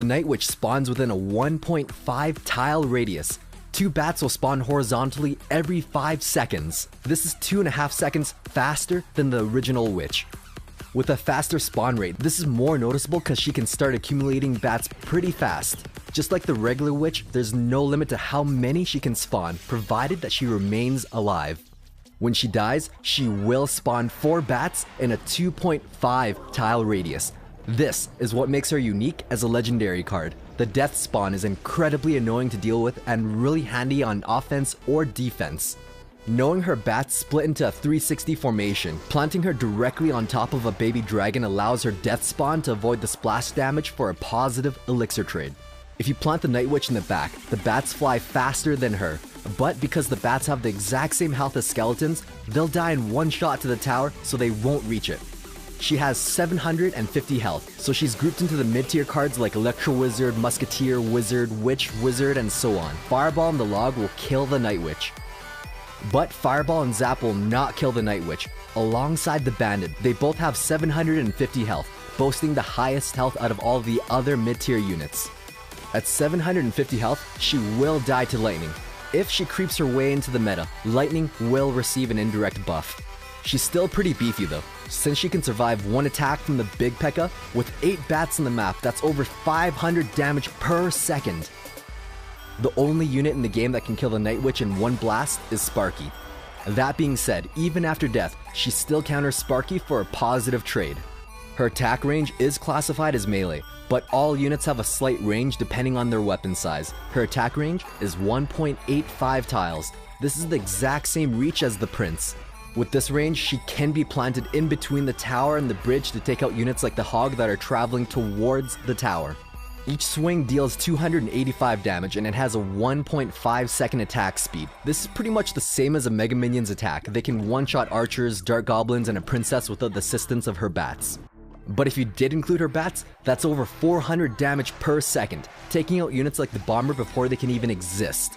The Night Witch spawns within a 1.5 tile radius. 2 bats will spawn horizontally every 5 seconds. This is 2.5 seconds faster than the original witch. With a faster spawn rate, this is more noticeable because she can start accumulating bats pretty fast. Just like the regular witch, there's no limit to how many she can spawn, provided that she remains alive. When she dies, she will spawn 4 bats in a 2.5 tile radius. This is what makes her unique as a legendary card. The death spawn is incredibly annoying to deal with and really handy on offense or defense. Knowing her bats split into a 360 formation, planting her directly on top of a baby dragon allows her death spawn to avoid the splash damage for a positive elixir trade. If you plant the Night Witch in the back, the bats fly faster than her, but because the bats have the exact same health as skeletons, they'll die in one shot to the tower, so they won't reach it. She has 750 health, so she's grouped into the mid-tier cards like Electro Wizard, Musketeer, Wizard, Witch, Wizard, and so on. Fireball and the Log will kill the Night Witch. But Fireball and Zap will not kill the Night Witch. Alongside the Bandit, they both have 750 health, boasting the highest health out of all the other mid-tier units. At 750 health, she will die to Lightning. If she creeps her way into the meta, Lightning will receive an indirect buff. She's still pretty beefy though, since she can survive 1 attack from the Big P.E.K.K.A. with 8 bats in the map. That's over 500 damage per second. The only unit in the game that can kill the Night Witch in 1 blast is Sparky. That being said, even after death, she still counters Sparky for a positive trade. Her attack range is classified as melee, but all units have a slight range depending on their weapon size. Her attack range is 1.85 tiles. This is the exact same reach as the Prince. With this range, she can be planted in between the tower and the bridge to take out units like the Hog that are traveling towards the tower. Each swing deals 285 damage and it has a 1.5 second attack speed. This is pretty much the same as a Mega Minion's attack. They can one-shot archers, dart goblins, and a princess without the assistance of her bats. But if you did include her bats, that's over 400 damage per second, taking out units like the bomber before they can even exist.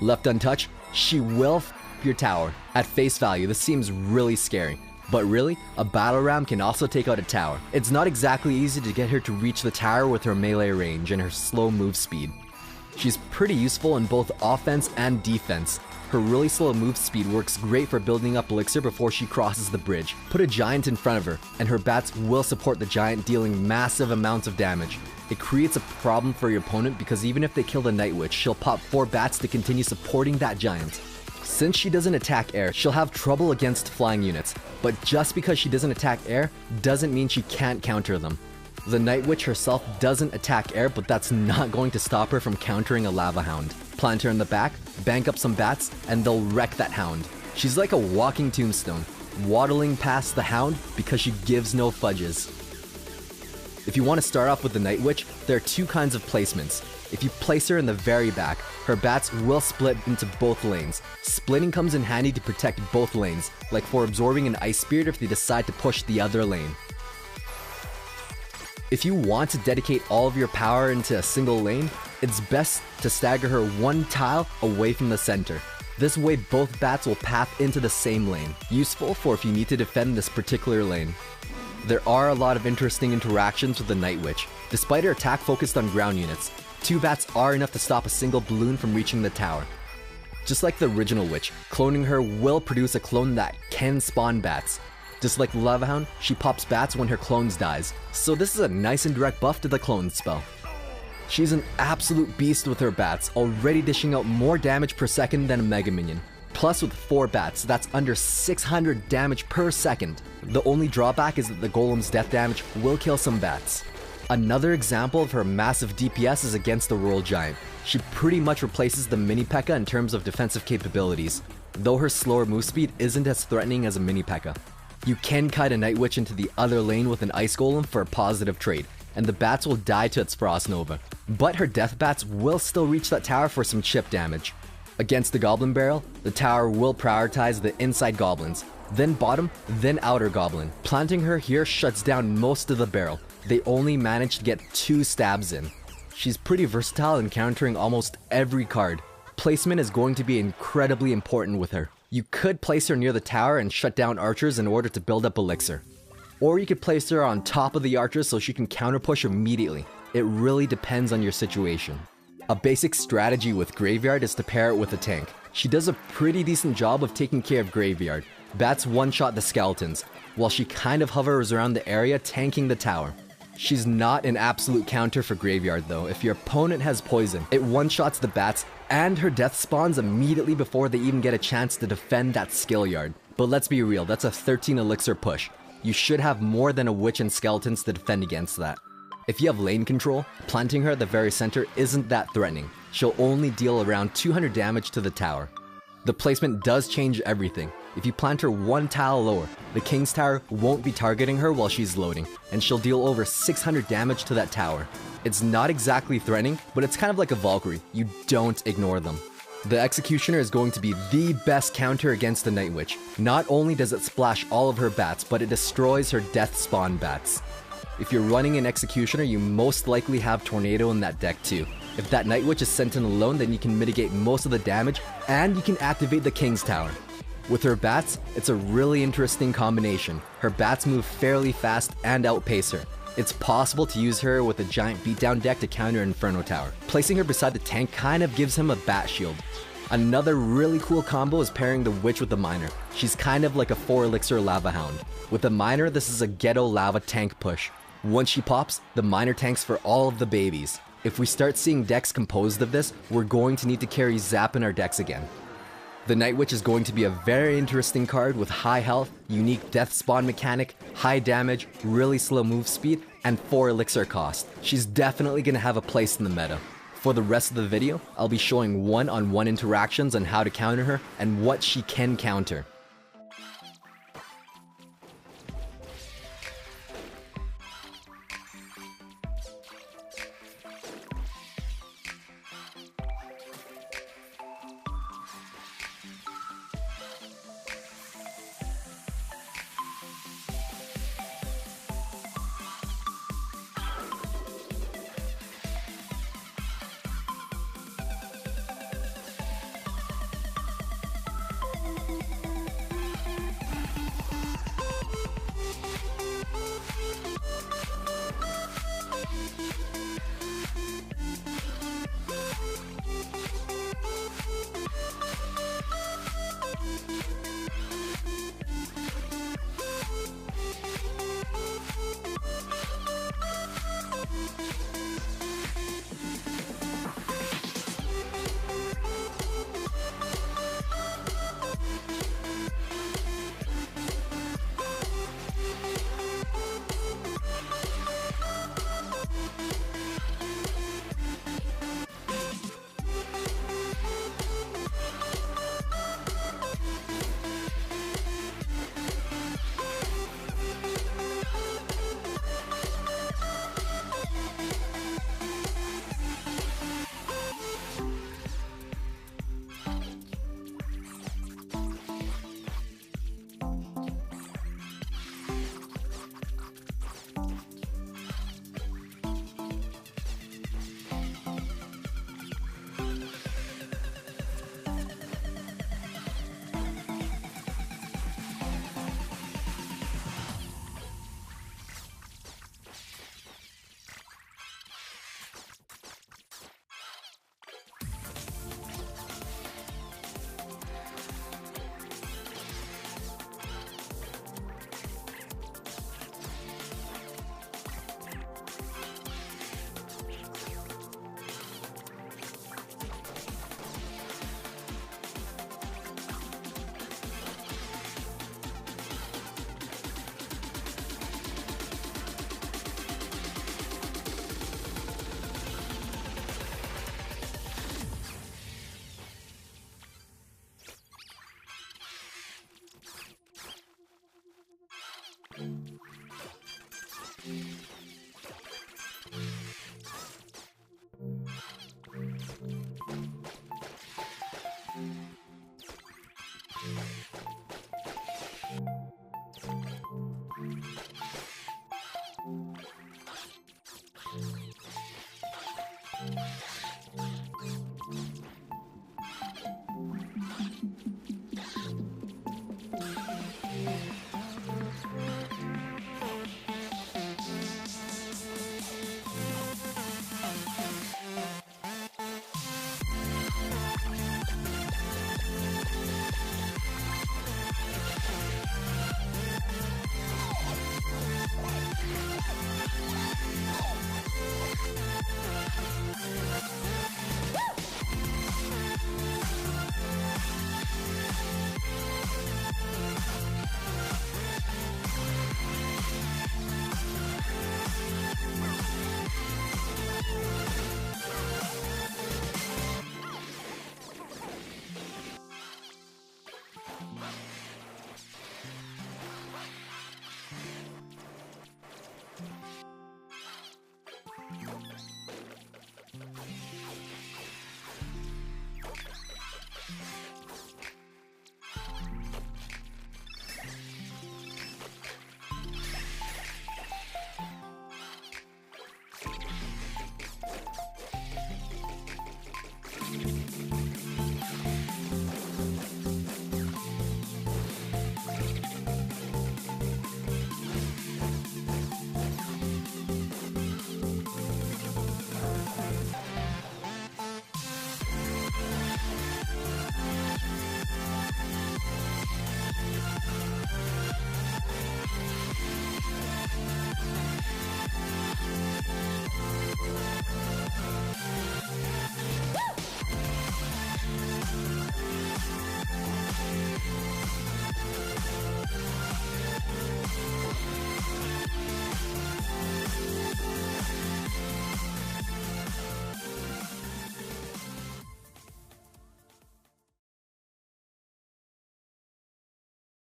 Left untouched, she will f your tower. At face value, this seems really scary. But really, a battle ram can also take out a tower. It's not exactly easy to get her to reach the tower with her melee range and her slow move speed. She's pretty useful in both offense and defense. Her really slow move speed works great for building up elixir before she crosses the bridge. Put a giant in front of her, and her bats will support the giant, dealing massive amounts of damage. It creates a problem for your opponent because even if they kill the Night Witch, she'll pop 4 bats to continue supporting that giant. Since she doesn't attack air, she'll have trouble against flying units, but just because she doesn't attack air doesn't mean she can't counter them. The Night Witch herself doesn't attack air, but that's not going to stop her from countering a Lava Hound. Plant her in the back, bank up some bats, and they'll wreck that Hound. She's like a walking tombstone, waddling past the Hound because she gives no fudges. If you want to start off with the Night Witch, there are 2 kinds of placements. If you place her in the very back, her bats will split into both lanes. Splitting comes in handy to protect both lanes, like for absorbing an Ice Spirit if they decide to push the other lane. If you want to dedicate all of your power into a single lane, it's best to stagger her 1 tile away from the center. This way both bats will path into the same lane, useful for if you need to defend this particular lane. There are a lot of interesting interactions with the Night Witch. Despite her attack focused on ground units, 2 bats are enough to stop a single balloon from reaching the tower. Just like the original witch, cloning her will produce a clone that can spawn bats. Just like the Lava Hound, she pops bats when her clones dies, so this is a nice and direct buff to the clone spell. She's an absolute beast with her bats, already dishing out more damage per second than a Mega Minion. Plus with 4 bats, that's under 600 damage per second. The only drawback is that the Golem's death damage will kill some bats. Another example of her massive DPS is against the Royal Giant. She pretty much replaces the Mini P.E.K.K.A. in terms of defensive capabilities, though her slower move speed isn't as threatening as a Mini P.E.K.K.A. You can kite a Night Witch into the other lane with an Ice Golem for a positive trade, and the bats will die to its Frost Nova. But her Death Bats will still reach that tower for some chip damage. Against the Goblin Barrel, the tower will prioritize the inside goblins, then bottom, then outer goblin. Planting her here shuts down most of the barrel. They only manage to get 2 stabs in. She's pretty versatile in countering almost every card. Placement is going to be incredibly important with her. You could place her near the tower and shut down archers in order to build up elixir. Or you could place her on top of the archers so she can counter push immediately. It really depends on your situation. A basic strategy with Graveyard is to pair it with a tank. She does a pretty decent job of taking care of Graveyard. Bats one-shot the skeletons, while she kind of hovers around the area tanking the tower. She's not an absolute counter for Graveyard though. If your opponent has poison, it one-shots the bats and her death spawns immediately before they even get a chance to defend that skill yard. But let's be real, that's a 13 elixir push. You should have more than a witch and skeletons to defend against that. If you have lane control, planting her at the very center isn't that threatening. She'll only deal around 200 damage to the tower. The placement does change everything. If you plant her one tile lower, the King's Tower won't be targeting her while she's loading, and she'll deal over 600 damage to that tower. It's not exactly threatening, but it's kind of like a Valkyrie. You don't ignore them. The Executioner is going to be the best counter against the Night Witch. Not only does it splash all of her bats, but it destroys her death spawn bats. If you're running an Executioner, you most likely have Tornado in that deck too. If that Night Witch is sent in alone, then you can mitigate most of the damage, and you can activate the King's Tower. With her bats, it's a really interesting combination. Her bats move fairly fast and outpace her. It's possible to use her with a giant beatdown deck to counter Inferno Tower. Placing her beside the tank kind of gives him a bat shield. Another really cool combo is pairing the Witch with the Miner. She's kind of like a 4 elixir Lava Hound. With the Miner, this is a ghetto lava tank push. Once she pops, the Miner tanks for all of the babies. If we start seeing decks composed of this, we're going to need to carry Zap in our decks again. The Night Witch is going to be a very interesting card with high health, unique death spawn mechanic, high damage, really slow move speed, and 4 elixir cost. She's definitely going to have a place in the meta. For the rest of the video, I'll be showing one-on-one interactions on how to counter her and what she can counter.